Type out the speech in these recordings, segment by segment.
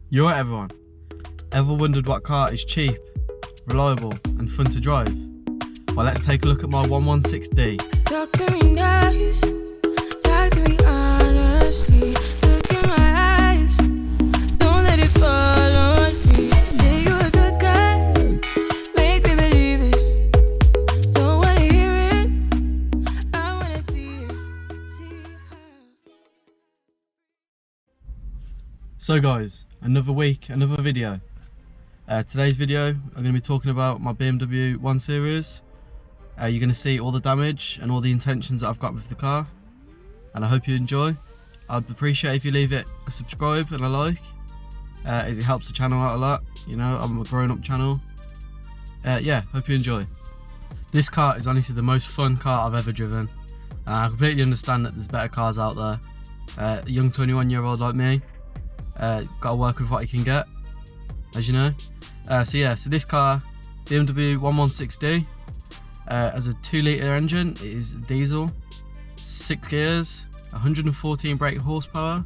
You're right, everyone. Ever wondered what car is cheap, reliable and fun to drive? Well, let's take a look at my 116D. Talk to me nice, talk to me honestly. Look in my eyes, don't let it fall on me. Say you're a good guy, make me believe it. Don't wanna hear it, I wanna see it. How. So guys, another week, another video. Today's video, I'm going to be talking about my BMW 1 Series. You're going to see all the damage and all the intentions that I've got with the car, and I hope you enjoy. I'd appreciate if you leave it a subscribe and a like, as it helps the channel out a lot. You know, I'm a grown-up channel. Yeah, hope you enjoy. This car is honestly the most fun car I've ever driven. I completely understand that there's better cars out there. A young 21-year-old like me, got to work with what you can get, as you know. So this car, BMW 116D, has a 2-litre engine. It is diesel, 6 gears, 114 brake horsepower.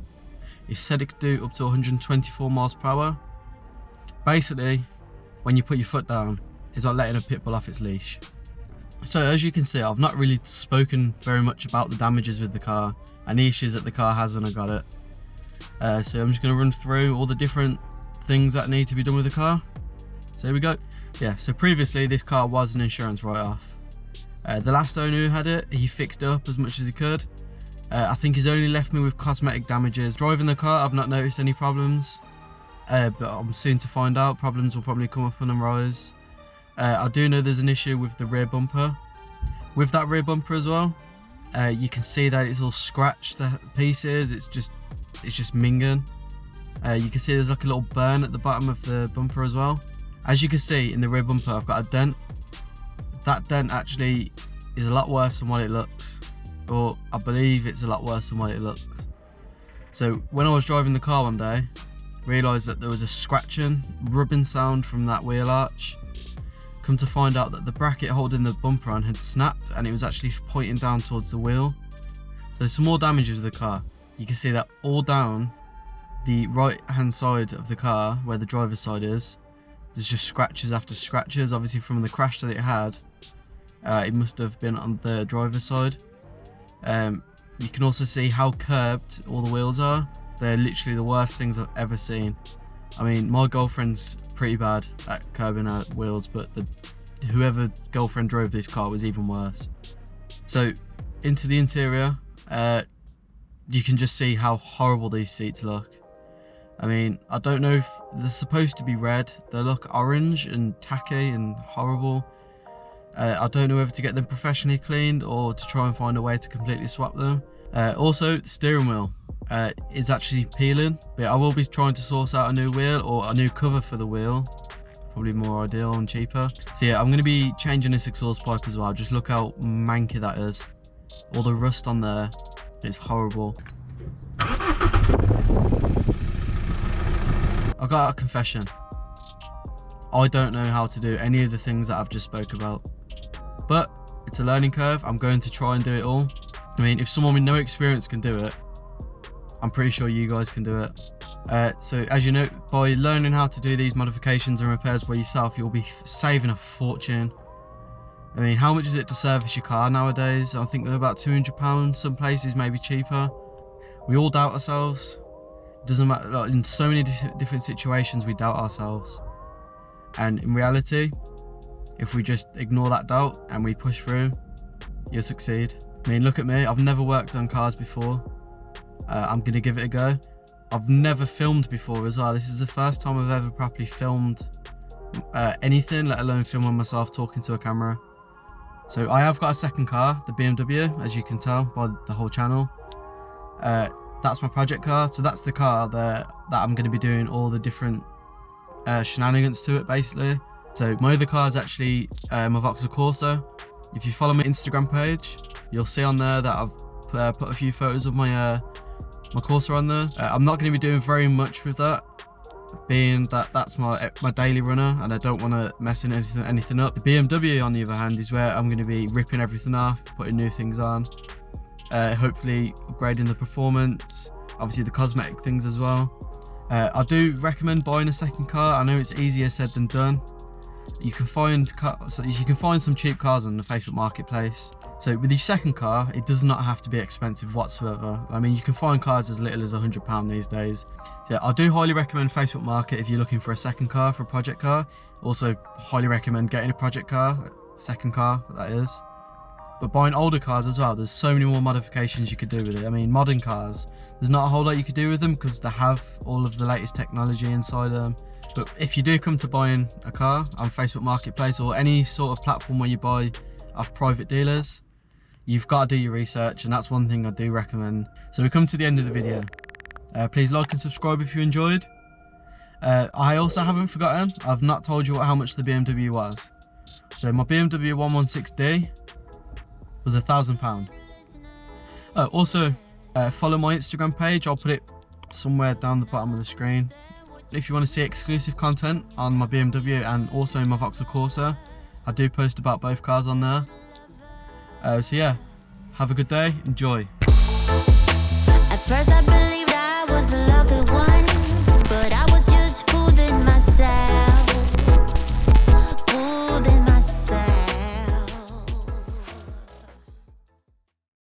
It said it could do up to 124 miles per hour. Basically, when you put your foot down, it's like letting a pit bull off its leash. So as you can see, I've not really spoken very much about the damages with the car and the issues that the car has when I got it. So I'm just going to run through all the different things that need to be done with the car. So here we go. Yeah, so previously this car was an insurance write-off. The last owner who had it, he fixed it up as much as he could. I think he's only left me with cosmetic damages. Driving the car, I've not noticed any problems, but I'm soon to find out. Problems will probably come up and rise. I do know there's an issue with the rear bumper. With that rear bumper as well, you can see that it's all scratched to pieces. It's just minging. You can see there's like a little burn at the bottom of the bumper as well. As you can see in the rear bumper, I've got a dent. That dent actually is a lot worse than what it looks, or I believe it's a lot worse than what it looks. So when I was driving the car one day, realised that there was a scratching, rubbing sound from that wheel arch. Come to find out that the bracket holding the bumper on had snapped, and it was actually pointing down towards the wheel. So there's some more damages with the car. You can see that all down the right hand side of the car, where the driver's side is, there's just scratches after scratches. Obviously from the crash that it had, it must have been on the driver's side. You can also see how curbed all the wheels are. They're literally the worst things I've ever seen. I mean, my girlfriend's pretty bad at curbing her wheels, but whoever girlfriend drove this car was even worse. So into the interior, you can just see how horrible these seats look. I mean, I don't know if they're supposed to be red. They look orange and tacky and horrible. I don't know whether to get them professionally cleaned or to try and find a way to completely swap them. Also, the steering wheel is actually peeling, but I will be trying to source out a new wheel or a new cover for the wheel. Probably more ideal and cheaper. So yeah, I'm going to be changing this exhaust pipe as well. Just look how manky that is. All the rust on there is horrible. I got a confession. I don't know how to do any of the things that I've just spoke about, but it's a learning curve. I'm going to try and do it all. I mean, if someone with no experience can do it, I'm pretty sure you guys can do it. So as you know, by learning how to do these modifications and repairs by yourself, you'll be saving a fortune. I mean, how much is it to service your car nowadays? I think they're about £200. Some places maybe cheaper. We all doubt ourselves. It doesn't matter, like, in so many different situations we doubt ourselves, and in reality, if we just ignore that doubt and we push through, you'll succeed. I mean, look at me. I've never worked on cars before. I'm gonna give it a go. I've never filmed before as well. This is the first time I've ever properly filmed anything, let alone filming myself talking to a camera. So I have got a second car, the BMW, as you can tell by the whole channel. That's my project car. So that's the car that I'm going to be doing all the different shenanigans to it, basically. So my other car is actually my Vauxhall Corsa. If you follow my Instagram page, you'll see on there that I've put a few photos of my Corsa on there. I'm not going to be doing very much with that, being that that's my daily runner, and I don't want to mess anything up. The BMW, on the other hand, is where I'm going to be ripping everything off, putting new things on, hopefully upgrading the performance, obviously the cosmetic things as well. I do recommend buying a second car. I know it's easier said than done. You can find some cheap cars on the Facebook Marketplace. So with your second car, it does not have to be expensive whatsoever. I mean, you can find cars as little as £100 these days. So I do highly recommend Facebook Market if you're looking for a second car, for a project car. Also highly recommend getting a project car, second car that is. But buying older cars as well, there's so many more modifications you could do with it. I mean, modern cars, there's not a whole lot you could do with them because they have all of the latest technology inside them. But if you do come to buying a car on Facebook Marketplace or any sort of platform where you buy off private dealers, you've got to do your research, and that's one thing I do recommend. So we come to the end of the video. Please like and subscribe if you enjoyed. I also haven't forgotten, I've not told you how much the BMW was. So my BMW 116D was £1,000. Also, follow my Instagram page. I'll put it somewhere down the bottom of the screen. If you want to see exclusive content on my BMW and also my Vauxhall Corsa, I do post about both cars on there. So yeah, have a good day, enjoy. At first I